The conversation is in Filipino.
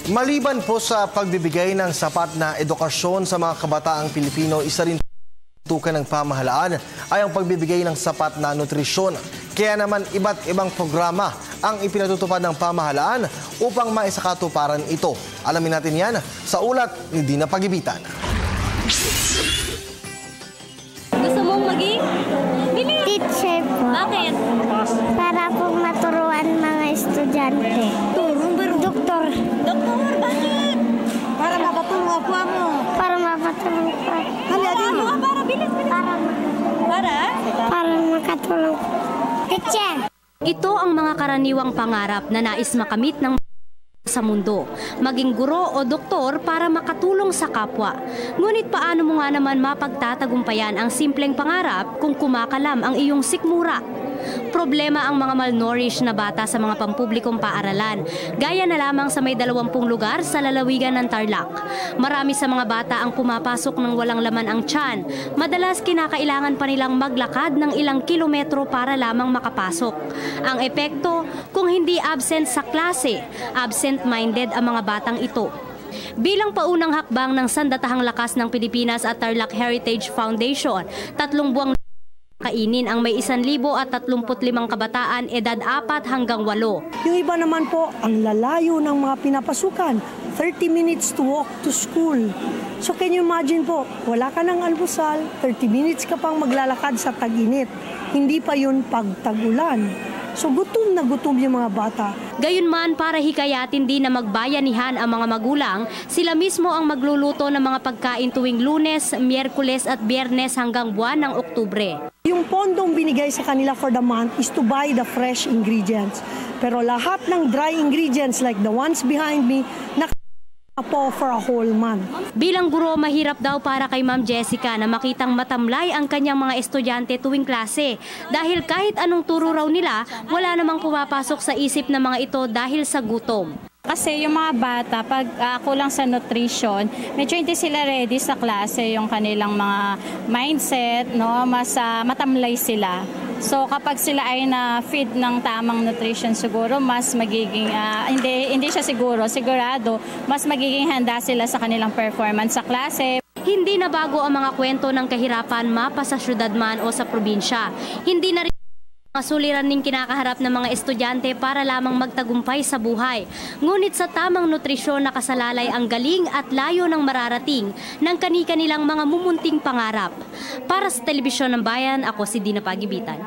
Maliban po sa pagbibigay ng sapat na edukasyon sa mga kabataang Pilipino, isa rin tukan ng pamahalaan ay ang pagbibigay ng sapat na nutrisyon. Kaya naman iba't ibang programa ang ipinatutupad ng pamahalaan upang maisakatuparan ito. Alamin natin yan sa ulat ni Dina Pagibitan. Gusto mong maging? Teacher po. Bakit? Para po maturuan mga estudyante. Doktor. Doktor, bakit? Para mapatulong ako mo. Para mapatulong po. Para bilis. Para makatulong. Teacher. Ito ang mga karaniwang pangarap na nais makamit ng sa mundo, maging guro o doktor para makatulong sa kapwa. Ngunit paano mo nga naman mapagtatagumpayan ang simpleng pangarap kung kumakalam ang iyong sikmura? Problema ang mga malnourished na bata sa mga pampublikong paaralan, gaya na lamang sa may 20 lugar sa lalawigan ng Tarlac. Marami sa mga bata ang pumapasok ng walang laman ang tiyan. Madalas kinakailangan pa nilang maglakad ng ilang kilometro para lamang makapasok. Ang epekto, kung hindi absent sa klase, absent-minded ang mga batang ito. Bilang paunang hakbang ng Sandatahang Lakas ng Pilipinas at Tarlac Heritage Foundation, 3 buwang kainin ang may 1,035 kabataan edad 4 hanggang 8. Yung iba naman po, ang lalayo ng mga pinapasukan. 30 minutes to walk to school. So can you imagine po, wala ka ng almusal, 30 minutes ka pang maglalakad sa tag-init. Hindi pa yun pag-tag-ulan. So gutom na gutom yung mga bata. Gayunman, para hikayatin din na magbayanihan ang mga magulang, sila mismo ang magluluto ng mga pagkain tuwing Lunes, Miyerkules at Biyernes hanggang buwan ng Oktubre. Yung pondong binigay sa kanila for the month is to buy the fresh ingredients. Pero lahat ng dry ingredients like the ones behind me, po for a whole month. Bilang guro, mahirap daw para kay Ma'am Jessica na makitang matamlay ang kanyang mga estudyante tuwing klase. Dahil kahit anong turo raw nila, wala namang pumapasok sa isip ng mga ito dahil sa gutom. Kasi yung mga bata, pag kulang sa nutrition, medyo hindi sila ready sa klase, yung kanilang mga mindset, no, mas matamlay sila. So kapag sila ay na-feed ng tamang nutrition, siguro mas magiging, hindi siya sigurado, mas magiging handa sila sa kanilang performance sa klase. Hindi na bago ang mga kwento ng kahirapan mapa sa syudad man o sa probinsya. Hindi na rin mga suliraning kinakaharap ng mga estudyante para lamang magtagumpay sa buhay. Ngunit sa tamang nutrisyon nakasalalay ang galing at layo ng mararating ng kani-kanilang mga mumunting pangarap. Para sa Telebisyon ng Bayan, ako si Dina Pagibitan.